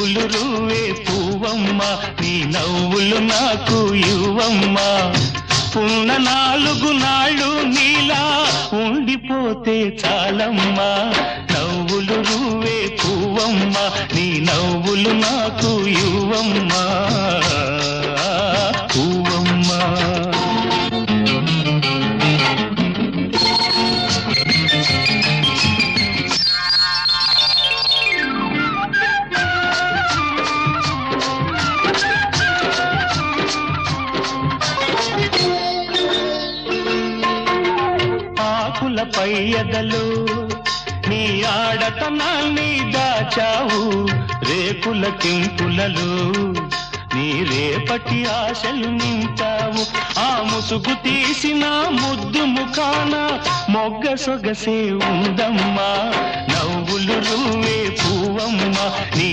నవ్వులు రువే పువ్వమ్మ నీ నవ్వులు నాకు ఇవ్వమ్మా ఉన్న 4 నాళ్ళు నీలా ఉండిపోతే చాలమ్మా నవ్వులు రువే పువ్వమ్మ నీ నవ్వులు నాకు ఇవ్వమ్మా పువ్వమ్మా ఆకులపై ఎదలు నీ ఆడతనాన్ని దాచావు రేకుల కింపులలో నీ రేపటి ఆశలు నింపావు ఆ ముసుగు తీసిన ముద్దు ముఖాన మొగ్గ సొగసే ఉందమ్మా నవ్వులు రువే పువ్వమ్మ నీ